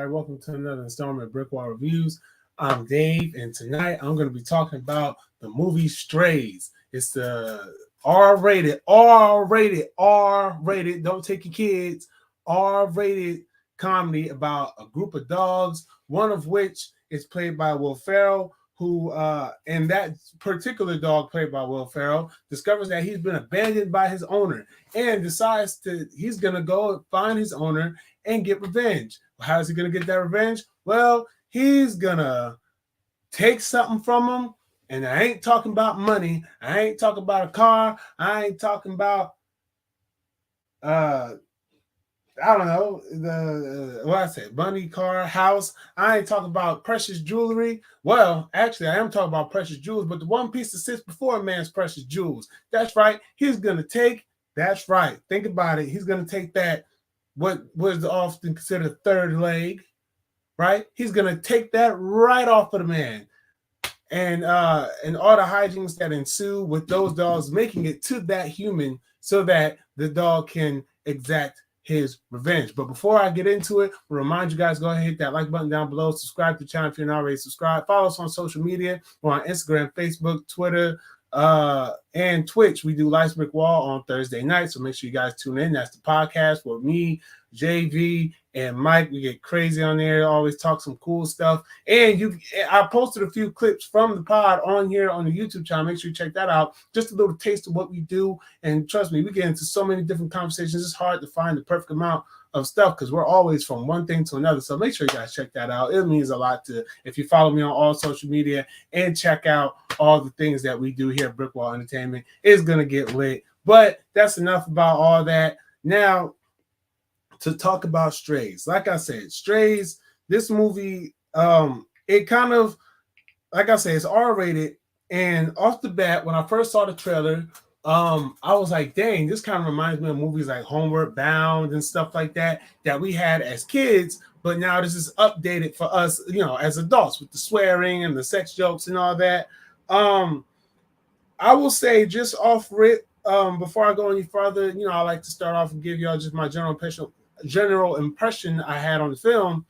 everybody. Welcome to another installment of BrickWall Reviews. I'm Dave, and tonight I'm going to be talking about the movie Strays. It's the R-rated, don't take your kids, R-rated comedy about a group of dogs, one of which is played by Will Ferrell, who, and that particular dog played by Will Ferrell, discovers that he's been abandoned by his owner and decides he's going to go find his owner and get revenge. How is he going to get that revenge? Well, he's going to take something from him, and I ain't talking about money. I ain't talking about a car. I ain't talking about, I don't know, money, car, house. I ain't talking about precious jewelry. Well, actually, I am talking about precious jewels, but the one piece that sits before a man's precious jewels. That's right. He's going to take, that's right. Think about it. He's going to take that, what was often considered third leg, right? He's going to take that right off of the man. And all the hijinks that ensue with those dogs making it to that human so that the dog can exact his revenge. But before I get into it, I'll remind you guys, go ahead and hit that like button down below. Subscribe to the channel if you're not already subscribed. Follow us on social media. We're on Instagram, Facebook, Twitter, and Twitch. We do Life's BrickWall on Thursday night, so make sure you guys tune in. That's the podcast with me, JV, and Mike. We get crazy on there, always talk some cool stuff. And I posted a few clips from the pod on here on the YouTube channel. Make sure you check that out. Just a little taste of what we do. And trust me, we get into so many different conversations. It's hard to find the perfect amount of stuff because we're always from one thing to another. So make sure you guys check that out. It means a lot if you follow me on all social media and check out all the things that we do here at BrickWall Entertainment. It's going to get lit. But that's enough about all that. Now, to talk about Strays. Like I said, Strays, this movie, it kind of, like I said, it's R-rated. And off the bat, when I first saw the trailer, I was like, dang, this kind of reminds me of movies like Homeward Bound and stuff like that we had as kids, but now this is updated for us, as adults with the swearing and the sex jokes and all that. I will say just off rip, before I go any further, I like to start off and give y'all just my general impression I had on the film.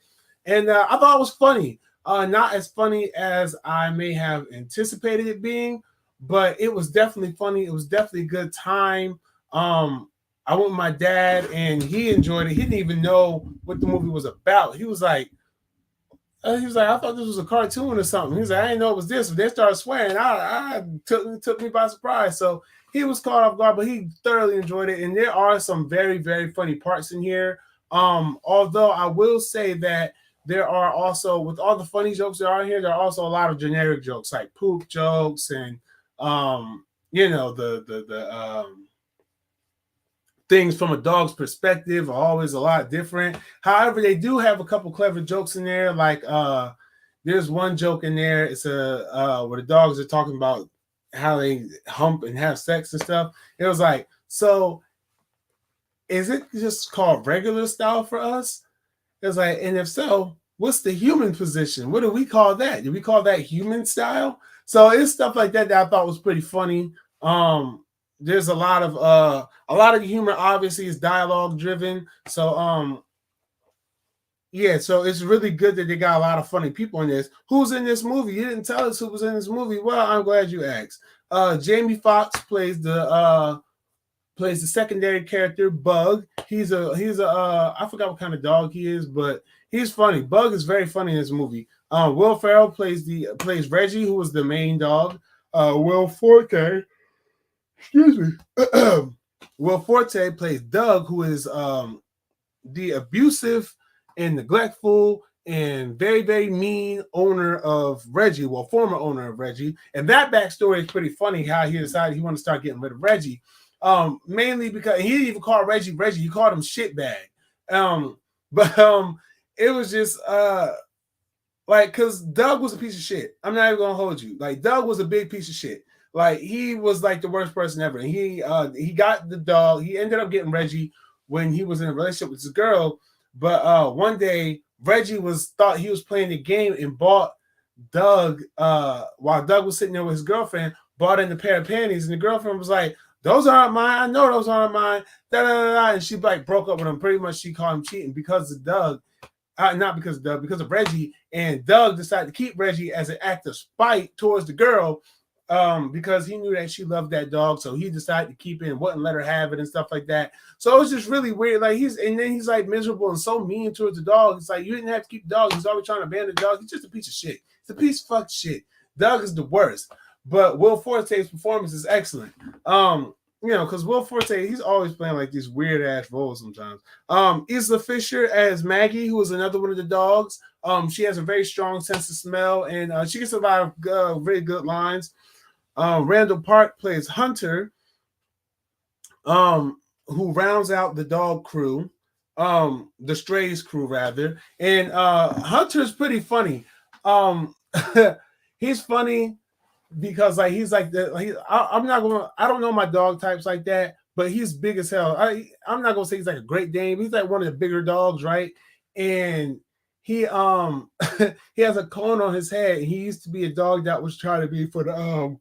And I thought it was funny. Not as funny as I may have anticipated it being, but it was definitely funny. It was definitely a good time. I went with my dad, and he enjoyed it. He didn't even know what the movie was about. He was like, I thought this was a cartoon or something. He's like, I didn't know it was this. When they started swearing, I took me by surprise. So he was caught off guard, but he thoroughly enjoyed it. And there are some very, very funny parts in here. Although I will say that there are also, with all the funny jokes that are in here, there are also a lot of generic jokes like poop jokes and the things from a dog's perspective are always a lot different. However, they do have a couple clever jokes in there. Like there's one joke in there. It's where the dogs are talking about how they hump and have sex and stuff. It was like, so is it just called regular style for us? It's like, and if so, what's the human position? What do we call that? Do we call that human style? So it's stuff like that I thought was pretty funny. There's a lot of humor obviously is dialogue driven. So yeah, so it's really good that they got a lot of funny people in this. Who's in this movie? You didn't tell us who was in this movie. Well, I'm glad you asked. Jamie Foxx plays the secondary character, Bug. He's a I forgot what kind of dog he is, but he's funny. Bug is very funny in this movie. Will Ferrell plays Reggie, who was the main dog. Will Forte plays Doug, who is the abusive and neglectful and very, very mean owner of Reggie, former owner of Reggie. And that backstory is pretty funny, how he decided he wanted to start getting rid of Reggie. Mainly because he didn't even call Reggie, he called him shitbag. It was just because Doug was a piece of shit. I'm not even gonna hold you. Like, Doug was a big piece of shit. Like, he was like the worst person ever. And he got the dog. He ended up getting Reggie when he was in a relationship with this girl. But one day Reggie thought he was playing the game and bought Doug while Doug was sitting there with his girlfriend, bought in a pair of panties, and the girlfriend was like, "Those aren't mine. I know those aren't mine." Da, da, da, da. And she like broke up with him. Pretty much she called him cheating because of Doug. not because of Doug, because of Reggie. And Doug decided to keep Reggie as an act of spite towards the girl, because he knew that she loved that dog, so he decided to keep it and wouldn't let her have it and stuff like that. So it was just really weird. Like he's like miserable and so mean towards the dog. It's like, you didn't have to keep the dog. He's always trying to ban the dog. He's just a piece of shit. He's a piece of fuck shit. Doug is the worst. But Will Forte's performance is excellent. Because Will Forte, he's always playing like these weird ass roles sometimes. Isla Fisher as Maggie, who is another one of the dogs. She has a very strong sense of smell, and she gets a lot of very good lines. Randall Park plays Hunter, who rounds out the dog crew, the Strays crew rather. And Hunter's pretty funny. He's funny because like he's like I don't know my dog types like that, but he's big as hell. I'm not gonna say he's like a Great Dane. He's like one of the bigger dogs, right? And he he has a cone on his head. He used to be a dog that was trying to be for the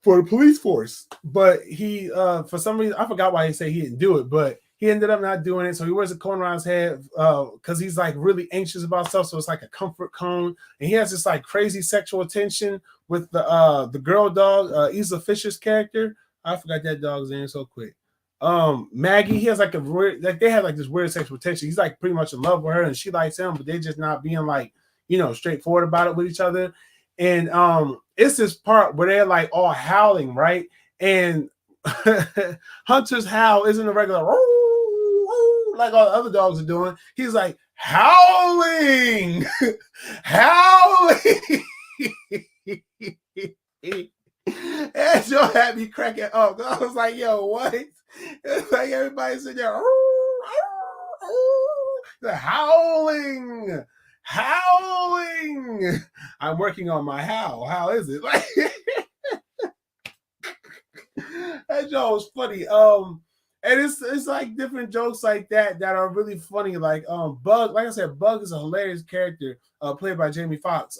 police force, but he for some reason, I forgot why he said he didn't do it, but he ended up not doing it. So he wears a cone around his head because he's like really anxious about stuff. So it's like a comfort cone, and he has this like crazy sexual tension with the girl dog, Isla Fisher's character. I forgot that dog's name so quick. Maggie, he has like a weird, like they have like this weird sexual tension. He's like pretty much in love with her, and she likes him, but they're just not being like, straightforward about it with each other. And it's this part where they're like all howling, right? And Hunter's howl isn't a regular like all the other dogs are doing. He's like howling, howling. And so had me cracking up. I was like, yo, what? It's like everybody sitting there, howling. Howling. I'm working on my howl. How is it? Like that joke was funny. And it's like different jokes like that are really funny. Like Bug, like I said, Bug is a hilarious character, played by Jamie Foxx.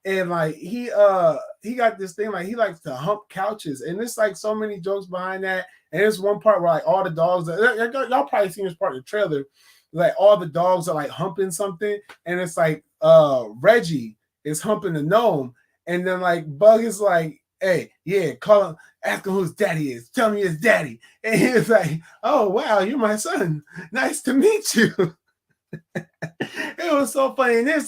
And like he got this thing, like he likes to hump couches, and there's like so many jokes behind that. And there's one part where like all the dogs, y'all probably seen this part of the trailer, like all the dogs are like humping something, and it's like Reggie is humping the gnome, and then like Bug is like, hey, yeah, call him, ask him who his daddy is, tell me his daddy. And he's like, oh wow, you're my son, nice to meet you. It was so funny. And there's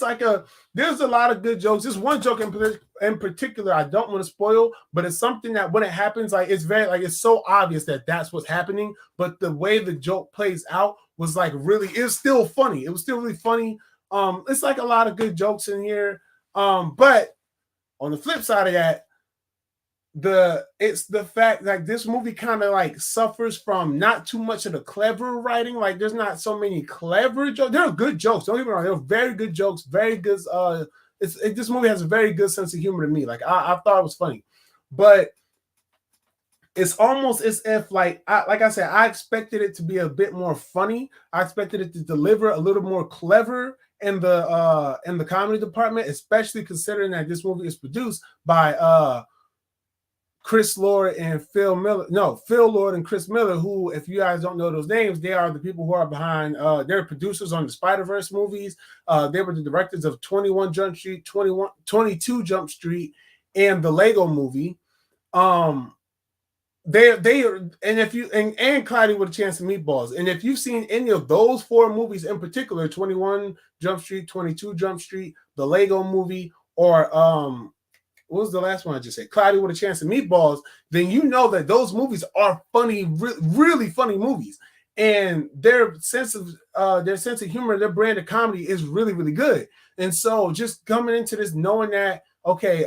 a lot of good jokes. There's one joke in particular I don't want to spoil, but it's something that when it happens, like it's very like it's so obvious that that's what's happening, but the way the joke plays out was like really, it's still funny. It was still really funny. It's like a lot of good jokes in here. But on the flip side of that, it's the fact like this movie kind of like suffers from not too much of the clever writing. Like there's not so many clever jokes. There are good jokes. Don't get me wrong. There are very good jokes. Very good. This movie has a very good sense of humor to me. Like I thought it was funny, but it's almost as if like I said, I expected it to be a bit more funny. I expected it to deliver a little more clever in the comedy department, especially considering that this movie is produced by Chris Lord and Phil Miller. No, Phil Lord and Chris Miller, who, if you guys don't know those names, they are the people who are behind, they're producers on the Spider-Verse movies. They were the directors of 21 Jump Street, 22 Jump Street, and the Lego movie. They and if you and Cloudy with a Chance of Meatballs. And if you've seen any of those four movies in particular, 21 Jump Street, 22 Jump Street, the Lego movie, or what was the last one I just said? Cloudy with a Chance of Meatballs, then you know that those movies are funny, really funny movies. And their sense of humor, their brand of comedy is really, really good. And so just coming into this knowing that, okay,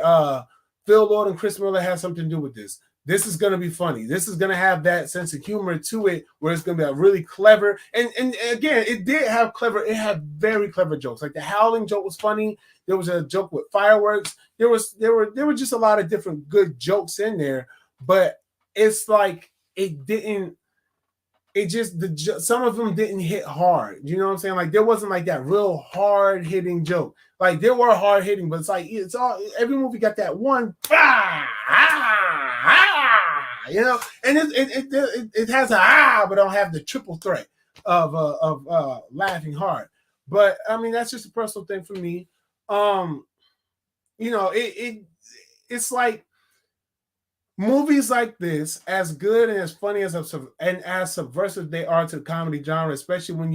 Phil Lord and Chris Miller have something to do with this. This is going to be funny. This is going to have that sense of humor to it where it's going to be a really clever. And again, it did have clever. It had very clever jokes. Like the howling joke was funny. There was a joke with fireworks. There were just a lot of different good jokes in there. But it's like some of them didn't hit hard. You know what I'm saying? Like there wasn't like that real hard hitting joke. Like there were hard hitting, but it's like it's all every movie got that one. You know, and it has a but don't have the triple threat of laughing hard. But I mean, that's just a personal thing for me. Um, it's like movies like this, as good and as funny as and as subversive they are to the comedy genre, especially when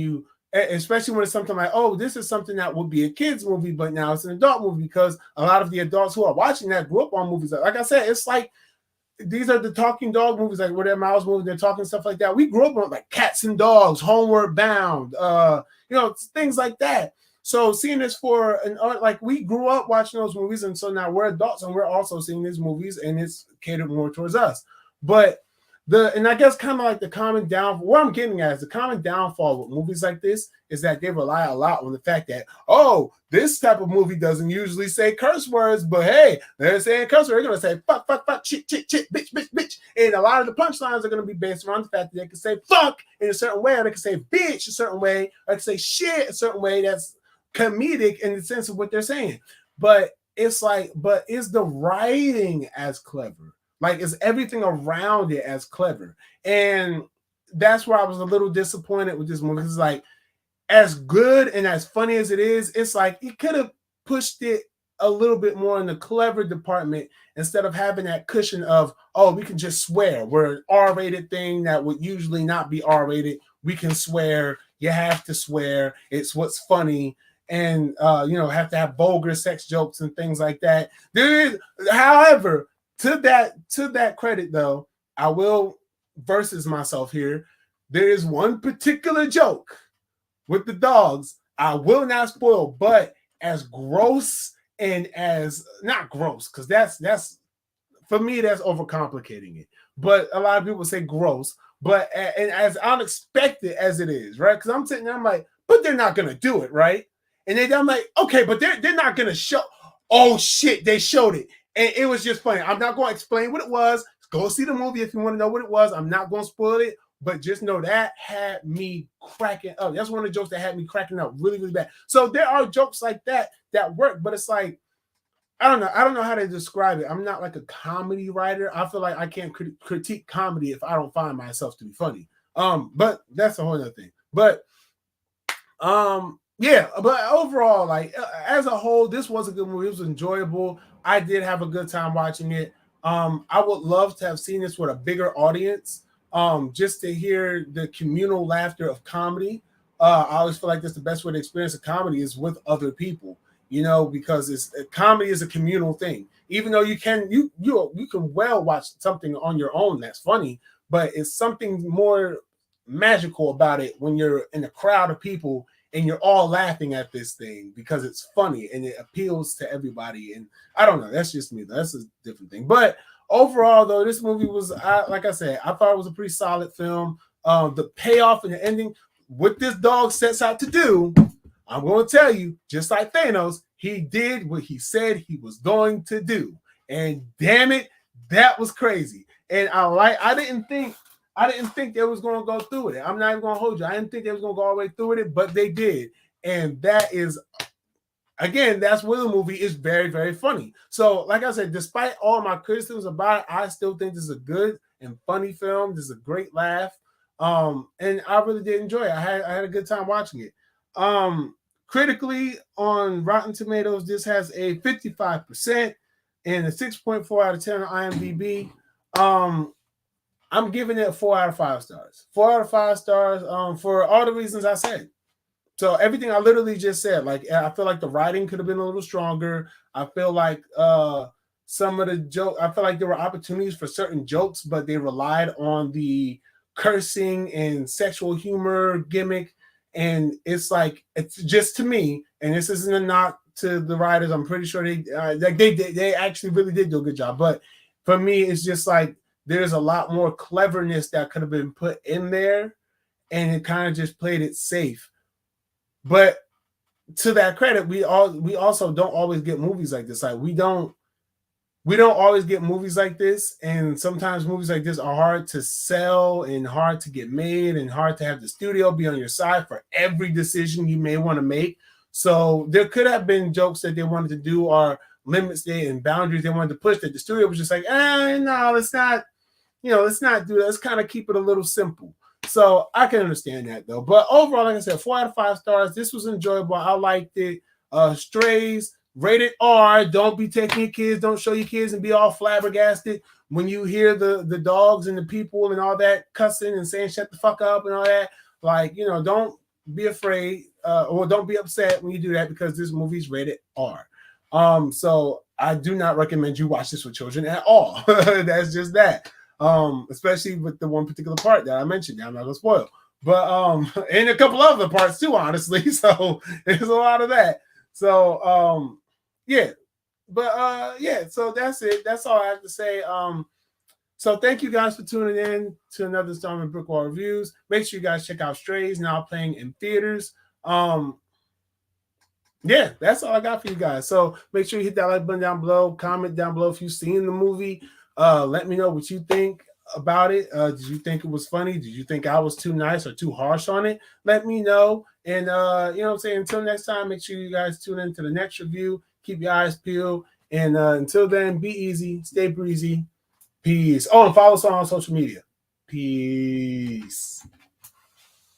it's something like, oh, this is something that would be a kids movie, but now it's an adult movie, because a lot of the adults who are watching that grew up on movies. Like I said, it's like these are the talking dog movies, like where they're mouse movies, they're talking stuff like that. We grew up on like Cats and Dogs, Homeward Bound, things like that. So seeing this for an art, like we grew up watching those movies, and so now we're adults and we're also seeing these movies, and it's catered more towards us. But and I guess kind of like the common downfall, what I'm getting at is the common downfall with movies like this is that they rely a lot on the fact that, oh, this type of movie doesn't usually say curse words, but hey, they're saying curse words. They're going to say fuck, fuck, fuck, shit, shit, shit, bitch, bitch, bitch. And a lot of the punchlines are going to be based around the fact that they can say fuck in a certain way, or they can say bitch a certain way, or they can say shit a certain way that's comedic in the sense of what they're saying. But it's like, but is the writing as clever? Like, is everything around it as clever? And that's where I was a little disappointed with this movie. It's like, as good and as funny as it is, it's like it could have pushed it a little bit more in the clever department instead of having that cushion of, oh, we can just swear. We're an R-rated thing that would usually not be R-rated. We can swear. You have to swear. It's what's funny. And, have to have vulgar sex jokes and things like that. However, to that credit, though, I will versus myself here. There is one particular joke with the dogs I will not spoil, but as gross and as not gross, because that's for me, that's overcomplicating it. But a lot of people say gross, but and as unexpected as it is, right? Because I'm sitting there, I'm like, but they're not gonna do it, right? And then I'm like, okay, but they're not gonna show. Oh shit, they showed it. And it was just funny. I'm not going to explain what it was. Go see the movie if you want to know what it was. I'm not going to spoil it, but just know that had me cracking up. That's one of the jokes that had me cracking up really, really bad. So there are jokes like that work, but it's like, I don't know. I don't know how to describe it. I'm not like a comedy writer. I feel like I can't critique comedy if I don't find myself to be funny. But that's a whole other thing. But yeah, but overall, like as a whole, this was a good movie. It was enjoyable. I did have a good time watching it. I would love to have seen this with a bigger audience, just to hear the communal laughter of comedy. I always feel like that's the best way to experience a comedy is with other people, because comedy is a communal thing. Even though you can well watch something on your own that's funny, but it's something more magical about it when you're in a crowd of people and you're all laughing at this thing because it's funny and it appeals to everybody. And I don't know, that's just me. That's a different thing. But overall, though, this movie was, like I said, I thought it was a pretty solid film. The payoff and the ending, what this dog sets out to do, I'm going to tell you, just like Thanos, he did what he said he was going to do. And damn it, that was crazy. And I didn't think they was going to go through with it. I'm not even going to hold you. I didn't think they was going to go all the way through with it, but they did. And that is, again, that's where the movie is very, very funny. So, like I said, despite all my criticisms about it, I still think this is a good and funny film. This is a great laugh. And I really did enjoy it. I had a good time watching it. Critically, on Rotten Tomatoes, this has a 55% and a 6.4 out of 10 on IMDb. I'm giving it 4 out of 5 stars. 4 out of 5 stars for all the reasons I said. So everything I literally just said, like I feel like the writing could have been a little stronger. I feel like some of the jokes, I feel like there were opportunities for certain jokes, but they relied on the cursing and sexual humor gimmick. And it's like, it's just to me, and this isn't a knock to the writers. I'm pretty sure they actually really did do a good job. But for me, it's just like, there's a lot more cleverness that could have been put in there, and it kind of just played it safe. But to that credit, we also don't always get movies like this. Like we don't always get movies like this, and sometimes movies like this are hard to sell and hard to get made and hard to have the studio be on your side for every decision you may want to make. So there could have been jokes that they wanted to do or limits and boundaries they wanted to push that the studio was just like, no, let's not do that. Let's kind of keep it a little simple. So I can understand that though. But overall, like I said, 4 out of 5 stars. This was enjoyable. I liked it. Strays, rated R. Don't be taking your kids. Don't show your kids and be all flabbergasted when you hear the dogs and the people and all that cussing and saying shut the fuck up and all that. Like, you know, don't be afraid or don't be upset when you do that, because this movie's rated R. So I do not recommend you watch this with children at all. That's just that. Especially with the one particular part that I mentioned. I'm not gonna spoil, but and a couple other parts too, honestly. So there's a lot of that. So yeah, but yeah. So that's it. That's all I have to say. So thank you guys for tuning in to another installment of BrickWall Reviews. Make sure you guys check out Strays, now playing in theaters. Yeah, that's all I got for you guys. So make sure you hit that like button down below. Comment down below if you've seen the movie. Let me know what you think about it. Did you think it was funny? Did you think I was too nice or too harsh on it? Let me know. And you know what I'm saying? Until next time, make sure you guys tune in to the next review. Keep your eyes peeled. And until then, be easy, stay breezy. Peace. Oh, and follow us on social media. Peace.